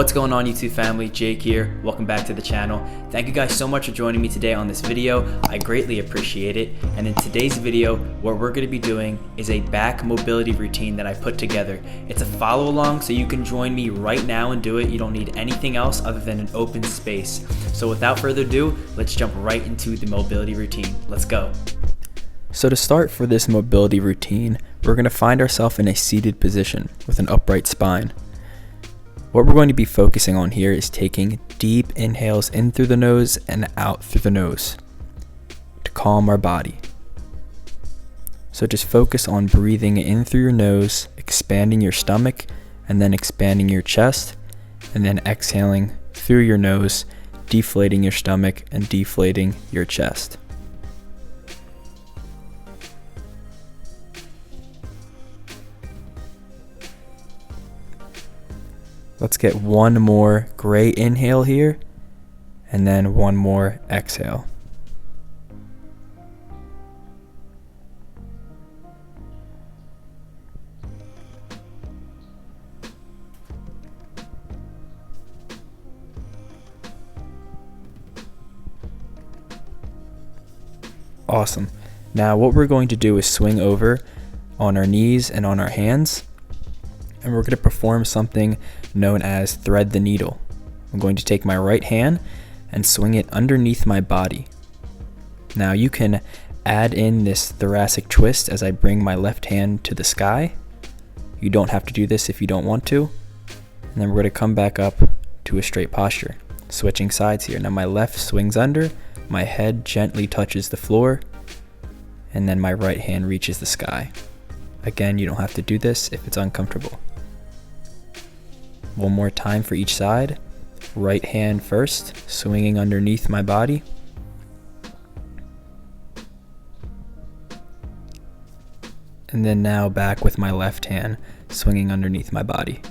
What's going on, YouTube family? Jake here. Welcome back to the channel. Thank you guys so much for joining me today on this video. I greatly appreciate it. And in today's video, what we're going to be doing is a back mobility routine that I put together. It's a follow along, so you can join me right now and do it. You don't need anything else other than an open space. So without further ado, let's jump right into the mobility routine. Let's go. So to start for this mobility routine, we're going to find ourselves in a seated position with an upright spine. What we're going to be focusing on here is taking deep inhales in through the nose and out through the nose to calm our body. So just focus on breathing in through your nose, expanding your stomach, and then expanding your chest, and then exhaling through your nose, deflating your stomach and deflating your chest. Let's get one more great inhale here, and then one more exhale. Awesome. Now what we're going to do is swing over on our knees and on our hands, and we're going to perform something known as thread the needle. I'm going to take my right hand and swing it underneath my body. Now you can add in this thoracic twist as I bring my left hand to the sky. You don't have to do this if you don't want to. And then we're going to come back up to a straight posture, switching sides here. Now my left swings under, my head gently touches the floor, and then my right hand reaches the sky. Again, you don't have to do this if it's uncomfortable. One more time for each side. Right hand first, swinging underneath my body. And then now back with my left hand, swinging underneath my body.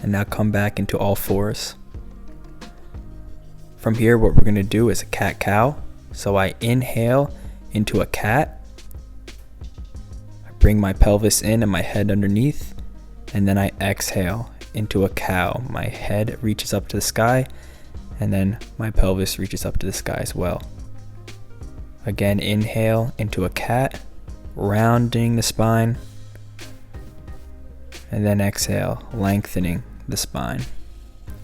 And now come back into all fours. From here, what we're going to do is a cat-cow. So I inhale into a cat. I bring my pelvis in and my head underneath, and then I exhale into a cow. My head reaches up to the sky, and then my pelvis reaches up to the sky as well. Again, inhale into a cat, rounding the spine, and then exhale, lengthening the spine,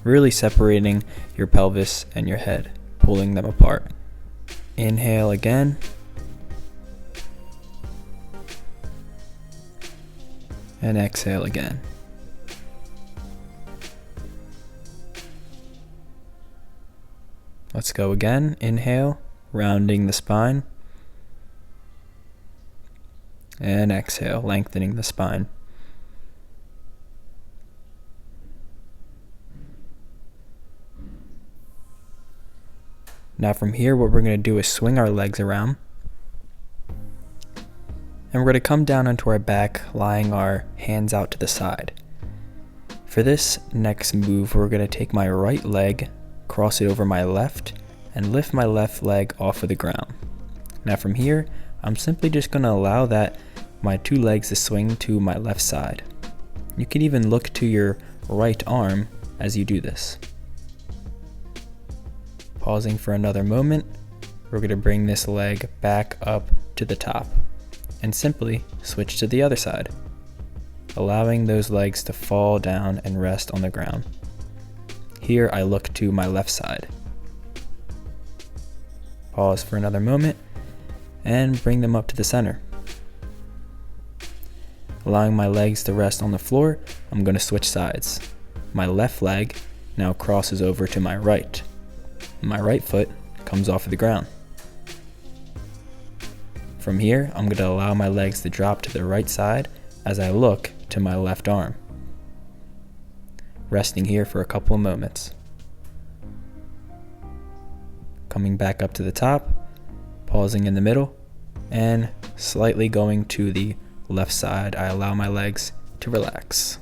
really separating your pelvis and your head, pulling them apart. Inhale again. And exhale again. Let's go again. Inhale, rounding the spine. And exhale, lengthening the spine. Now from here, what we're going to do is swing our legs around. And we're going to come down onto our back, lying our hands out to the side. For this next move, we're going to take my right leg, cross it over my left, and lift my left leg off of the ground. Now from here, I'm simply just going to allow my two legs to swing to my left side. You can even look to your right arm as you do this. Pausing for another moment, we're going to bring this leg back up to the top and simply switch to the other side, allowing those legs to fall down and rest on the ground. Here I look to my left side. Pause for another moment and bring them up to the center. Allowing my legs to rest on the floor, I'm going to switch sides. My left leg now crosses over to my right. My right foot comes off of the ground. From here, I'm going to allow my legs to drop to the right side as I look to my left arm. Resting here for a couple of moments. Coming back up to the top, pausing in the middle, and slightly going to the left side, I allow my legs to relax.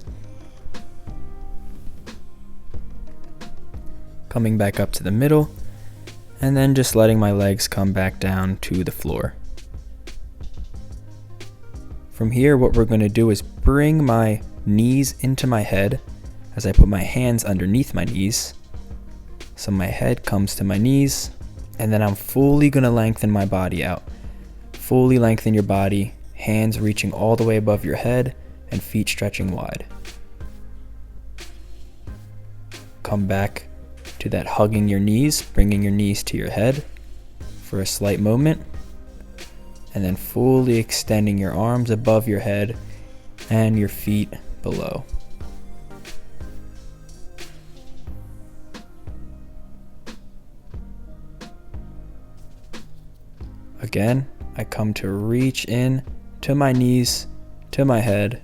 Coming back up to the middle, and then just letting my legs come back down to the floor. From here, what we're going to do is bring my knees into my head as I put my hands underneath my knees. So my head comes to my knees, and then I'm fully going to lengthen my body out. Fully lengthen your body, hands reaching all the way above your head and feet stretching wide. Come back to that hugging your knees, bringing your knees to your head for a slight moment, and then fully extending your arms above your head and your feet below. Again, I come to reach in to my knees, to my head,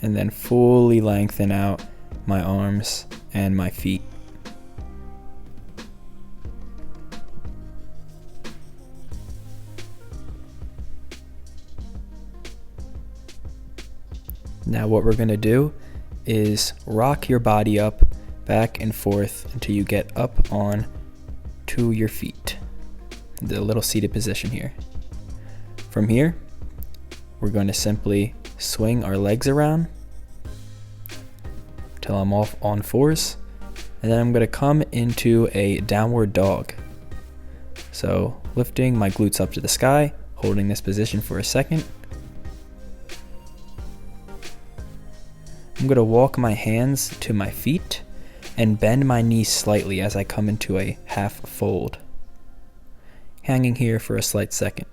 and then fully lengthen out my arms and my feet. Now what we're going to do is rock your body up back and forth until you get up on to your feet. The little seated position here. From here, we're going to simply swing our legs around till I'm off on fours, and then I'm going to come into a downward dog. So lifting my glutes up to the sky, holding this position for a second. I'm going to walk my hands to my feet and bend my knees slightly as I come into a half fold. Hanging here for a slight second.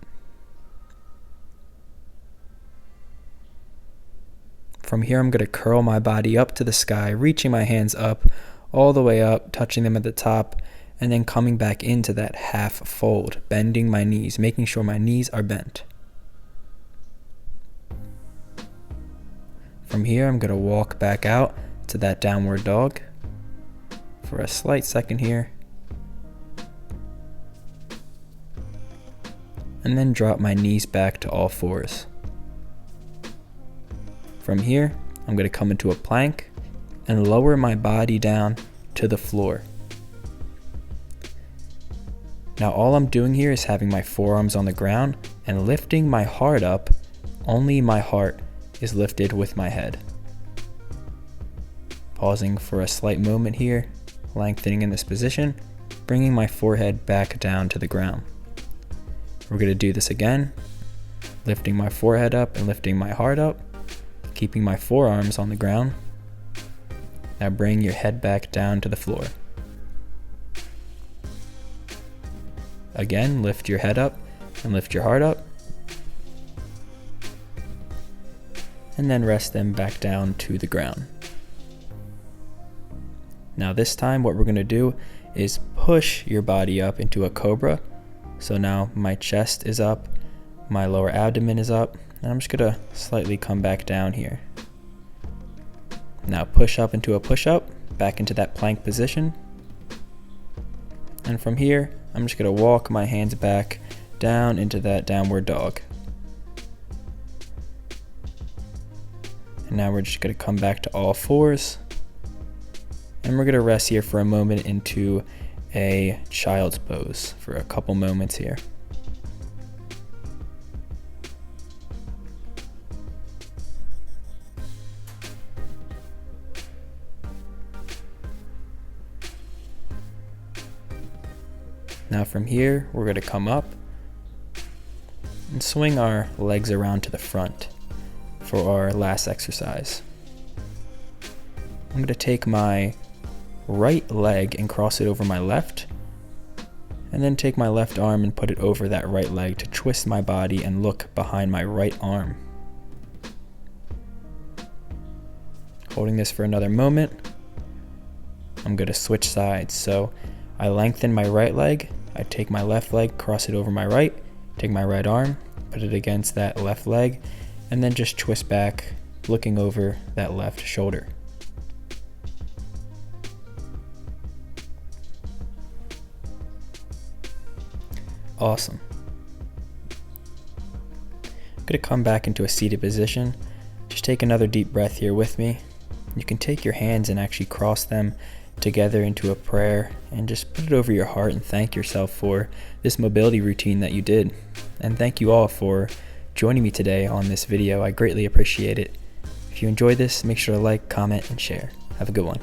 From here, I'm going to curl my body up to the sky, reaching my hands up, all the way up, touching them at the top, and then coming back into that half fold, bending my knees, making sure my knees are bent. From here, I'm going to walk back out to that downward dog for a slight second here. And then drop my knees back to all fours. From here, I'm going to come into a plank and lower my body down to the floor. Now all I'm doing here is having my forearms on the ground and lifting my heart up. Only my heart is lifted with my head. Pausing for a slight moment here, lengthening in this position, bringing my forehead back down to the ground. We're going to do this again, lifting my forehead up and lifting my heart up, keeping my forearms on the ground. Now bring your head back down to the floor. Again, lift your head up and lift your heart up. And then rest them back down to the ground. Now this time what we're going to do is push your body up into a cobra. So now my chest is up, my lower abdomen is up, and I'm just going to slightly come back down here. Now push up into a push-up, back into that plank position. And from here, I'm just going to walk my hands back down into that downward dog. And now we're just going to come back to all fours. And we're going to rest here for a moment into a child's pose for a couple moments here. Now from here, we're going to come up and swing our legs around to the front for our last exercise. I'm going to take my right leg and cross it over my left, and then take my left arm and put it over that right leg to twist my body and look behind my right arm. Holding this for another moment, I'm going to switch sides. So I lengthen my right leg, I take my left leg, cross it over my right, take my right arm, put it against that left leg, and then just twist back, looking over that left shoulder. Awesome. I'm going to come back into a seated position. Just take another deep breath here with me. You can take your hands and actually cross them together into a prayer and just put it over your heart and thank yourself for this mobility routine that you did. And thank you all for joining me today on this video. I greatly appreciate it. If you enjoyed this, make sure to like, comment, and share. Have a good one.